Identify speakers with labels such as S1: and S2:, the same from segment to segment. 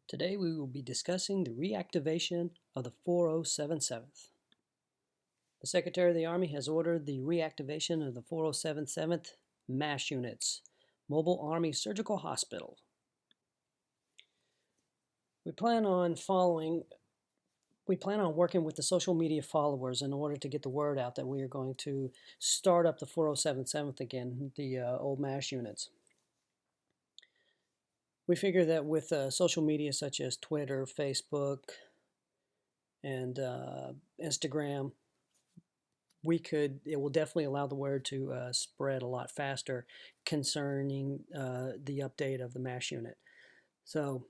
S1: Today we will be discussing the reactivation of the 4077th. The Secretary of the Army has ordered the reactivation of the 4077th MASH units, Mobile Army Surgical Hospital. We plan on working with the social media followers in order to get the word out that we are going to start up the 4077th again, the old MASH units. We figure that with social media such as Twitter, Facebook, and Instagram, it will definitely allow the word to spread a lot faster concerning the update of the MASH unit. So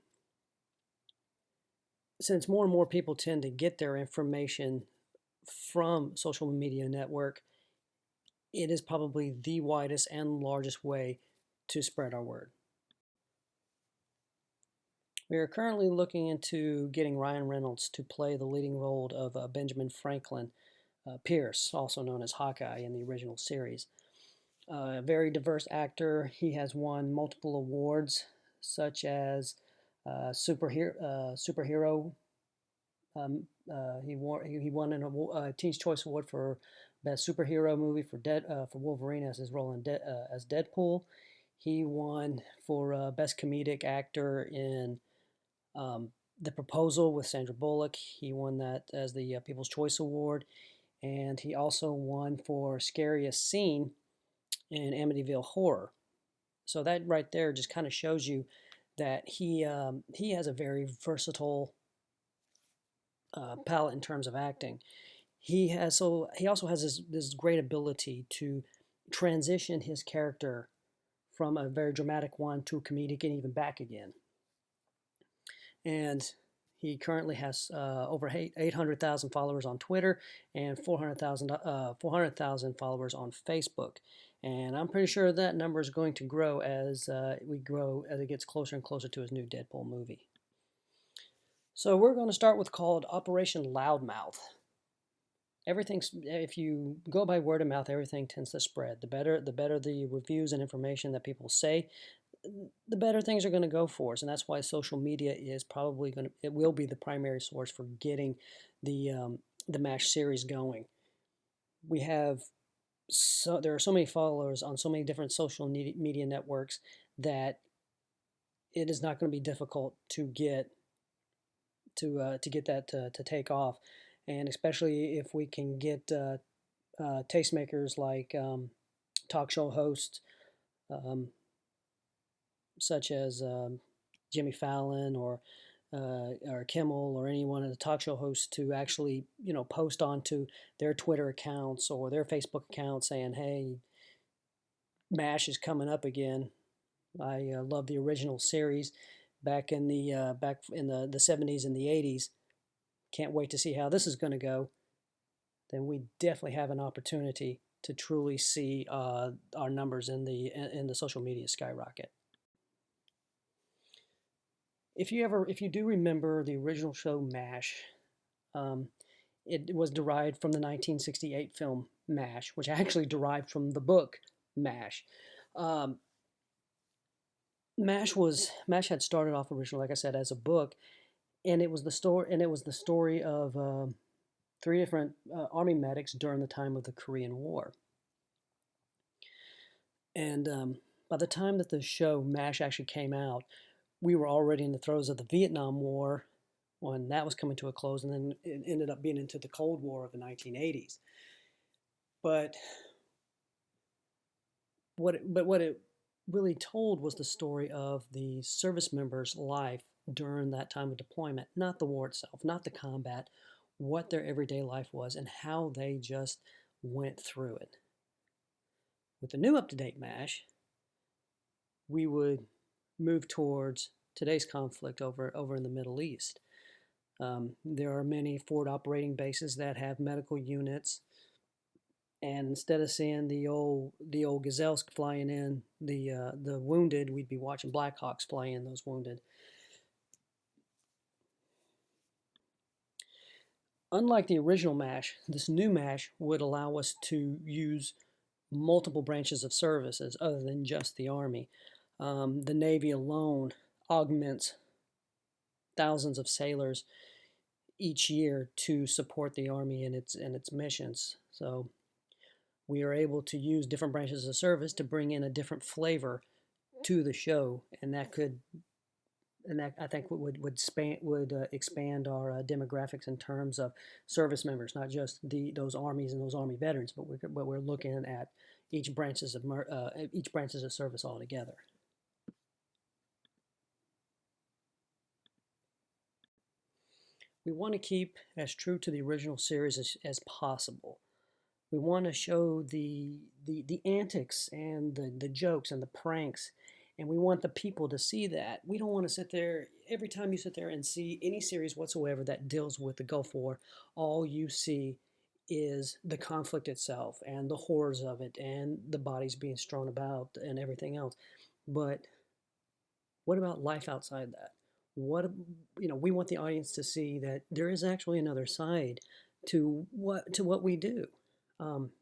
S1: since more and more people tend to get their information from social media network, it is probably the widest and largest way to spread our word. We are currently looking into getting Ryan Reynolds to play the leading role of Benjamin Franklin Pierce, also known as Hawkeye in the original series. A very diverse actor. He has won multiple awards, such as superhero. He won a Teen's Choice Award for Best Superhero Movie for Wolverine as his role as Deadpool. He won for Best Comedic Actor in The Proposal with Sandra Bullock. He won that as the People's Choice Award. And he also won for Scariest Scene in Amityville Horror. So that right there just kind of shows you that he has a very versatile palette in terms of acting. He also has this great ability to transition his character from a very dramatic one to comedic and even back again. And he currently has over 800,000 followers on Twitter and 400,000 followers on Facebook. And I'm pretty sure that number is going to grow as it gets closer and closer to his new Deadpool movie. So we're going to start with called Operation Loudmouth. If you go by word of mouth, everything tends to spread. The better the reviews and information that people say, the better things are going to go for us, and that's why social media is probably it will be the primary source for getting the MASH series going. There are so many followers on so many different social media networks that it is not going to be difficult to get that to take off, and especially if we can get tastemakers like talk show hosts. Such as Jimmy Fallon or Kimmel or any one of the talk show hosts to actually, post onto their Twitter accounts or their Facebook accounts saying, "Hey, MASH is coming up again. I love the original series back in the 70s and the 80s. Can't wait to see how this is going to go." Then we definitely have an opportunity to truly see our numbers in the social media skyrocket. If you do remember the original show MASH, it was derived from the 1968 film MASH, which actually derived from the book MASH. MASH had started off originally, like I said, as a book, and it was the story of 3 different army medics during the time of the Korean War. And by the time that the show MASH actually came out, we were already in the throes of the Vietnam War when that was coming to a close, and then it ended up being into the Cold War of the 1980s. But what it really told was the story of the service members' life during that time of deployment, not the war itself, not the combat, what their everyday life was and how they just went through it. With the new up-to-date MASH, we would move towards today's conflict over in the Middle East. There are many forward operating bases that have medical units, and instead of seeing the old Gazelles flying in the wounded, we'd be watching Blackhawks fly in those wounded. Unlike the original MASH, this new MASH would allow us to use multiple branches of services other than just the Army. The Navy alone augments thousands of sailors each year to support the Army and its missions. So we are able to use different branches of service to bring in a different flavor to the show, and that I think would expand our expand our demographics in terms of service members, not just those armies and those Army veterans, but we're looking at each branches of service altogether. We want to keep as true to the original series as possible. We want to show the antics and the jokes and the pranks, and we want the people to see that. We don't want to sit there every time you sit there and see any series whatsoever that deals with the Gulf War. All you see is the conflict itself and the horrors of it and the bodies being strewn about and everything else. But what about life outside that? What we want the audience to see that there is actually another side to what we do. Um,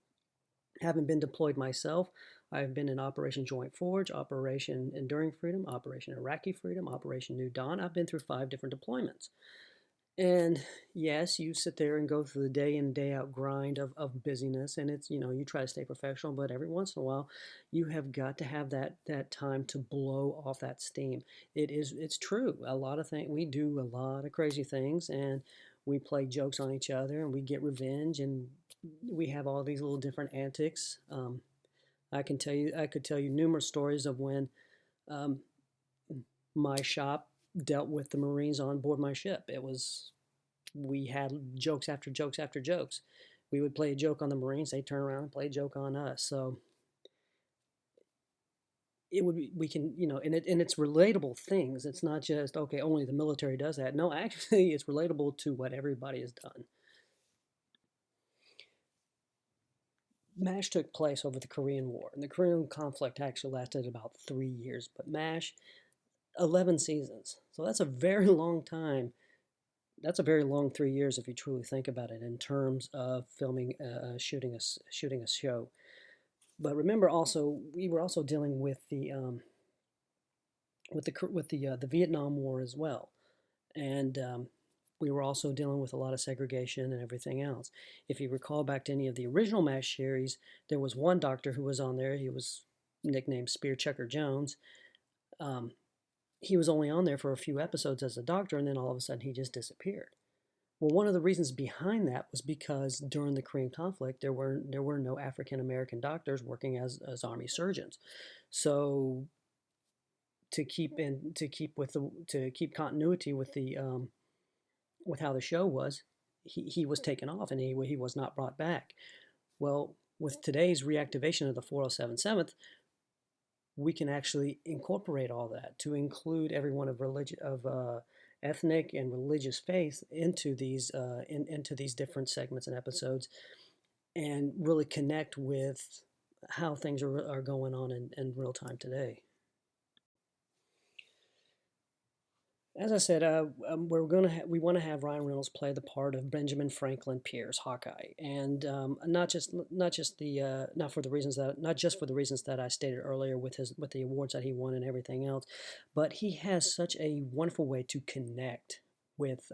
S1: Having been deployed myself, I've been in Operation Joint Forge, Operation Enduring Freedom, Operation Iraqi Freedom, Operation New Dawn. I've been through 5 different deployments. And yes, you sit there and go through the day in, day out grind of busyness, and it's, you try to stay professional, but every once in a while, you have got to have that time to blow off that steam. It's true. A lot of things, we do a lot of crazy things, and we play jokes on each other, and we get revenge, and we have all these little different antics. I could tell you numerous stories of when um, my shop dealt with the Marines on board my ship. We had jokes after jokes after jokes. We would play a joke on the Marines, they'd turn around and play a joke on us. So we can, and it's relatable things. It's not just, okay, only the military does that. No, actually, it's relatable to what everybody has done. MASH took place over the Korean War, and the Korean conflict actually lasted about 3 years, but MASH, 11 seasons. So that's a very long time. That's a very long 3 years if you truly think about it in terms of filming, shooting a show. But remember, also we were also dealing with the Vietnam War as well, and we were also dealing with a lot of segregation and everything else. If you recall back to any of the original MASH series, there was one doctor who was on there. He was nicknamed Spear Chucker Jones. He was only on there for a few episodes as a doctor, and then all of a sudden he just disappeared. Well, one of the reasons behind that was because during the Korean conflict, there were no African American doctors working as Army surgeons. So to keep continuity with with how the show was, he was taken off and he was not brought back. Well, with today's reactivation of the 407 we can actually incorporate all that to include everyone of ethnic and religious faith into these different segments and episodes, and really connect with how things are going on in real time today. As I said, we want to have Ryan Reynolds play the part of Benjamin Franklin Pierce, Hawkeye, and not just not for the reasons that not just for the reasons that I stated earlier with the awards that he won and everything else, but he has such a wonderful way to connect with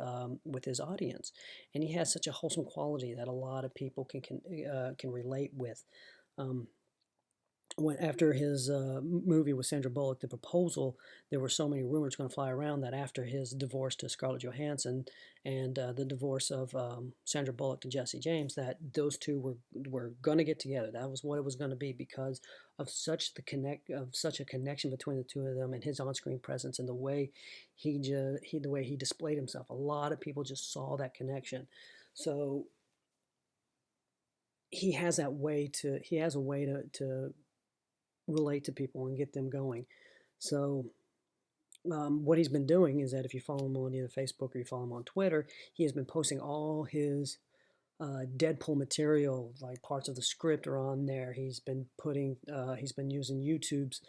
S1: his audience, and he has such a wholesome quality that a lot of people can relate with. Um, after his movie with Sandra Bullock, The Proposal, there were so many rumors going to fly around that after his divorce to Scarlett Johansson and the divorce of Sandra Bullock to Jesse James, that those two were going to get together. That was what it was going to be because of such a connection between the two of them and his on-screen presence and the way he displayed himself. A lot of people just saw that connection. So he has a way to relate to people and get them going. So what he's been doing is that if you follow him on either Facebook or you follow him on Twitter, he has been posting all his Deadpool material, like parts of the script are on there. He's been using YouTube's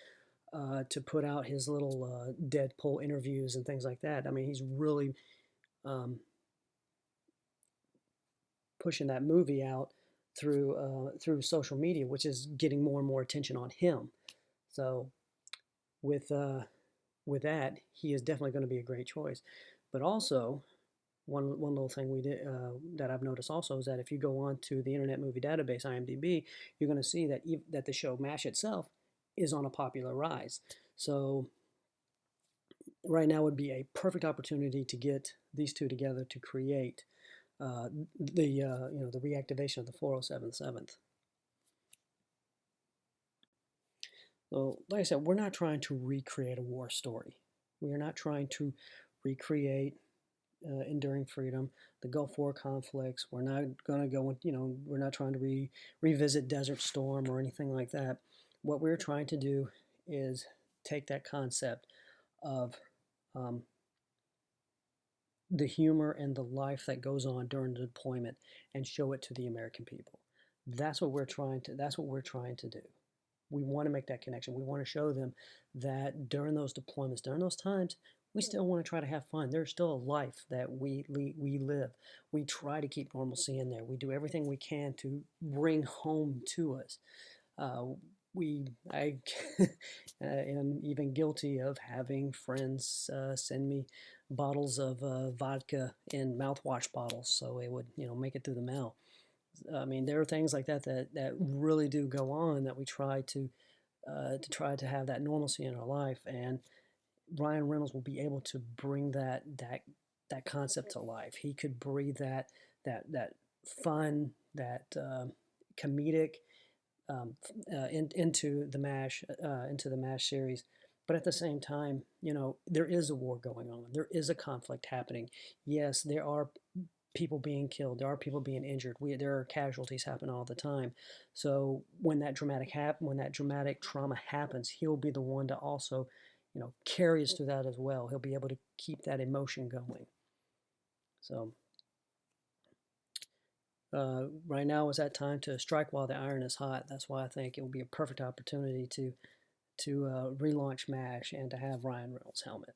S1: to put out his little Deadpool interviews and things like that. I mean, he's really pushing that movie out through social media, which is getting more and more attention on him. So with with that, he is definitely going to be a great choice. But also, one little thing we did that I've noticed also is that if you go on to the Internet Movie Database (IMDb), you're going to see that that the show MASH itself is on a popular rise. So right now would be a perfect opportunity to get these two together to create the reactivation of the 4077th. So, like I said, we're not trying to recreate a war story. We are not trying to recreate Enduring Freedom, the Gulf War conflicts. We're not going to go, we're not trying to revisit Desert Storm or anything like that. What we're trying to do is take that concept of the humor and the life that goes on during the deployment and show it to the American people. That's what we're trying to do. We want to make that connection. We want to show them that during those deployments, during those times, we still want to try to have fun. There's still a life that we live. We try to keep normalcy in there. We do everything we can to bring home to us. I am even guilty of having friends send me bottles of vodka in mouthwash bottles so it would, make it through the mail. I mean, there are things like that really do go on that we try to have that normalcy in our life, and Ryan Reynolds will be able to bring that concept to life. He could breathe that fun, that comedic into the MASH series. But at the same time, there is a war going on. There is a conflict happening. Yes, there are people being killed. There are people being injured. There are casualties happen all the time. So when that dramatic trauma happens, he'll be the one to also, carry us through that as well. He'll be able to keep that emotion going. So right now is that time to strike while the iron is hot. That's why I think it will be a perfect opportunity to relaunch MASH and to have Ryan Reynolds' helmet.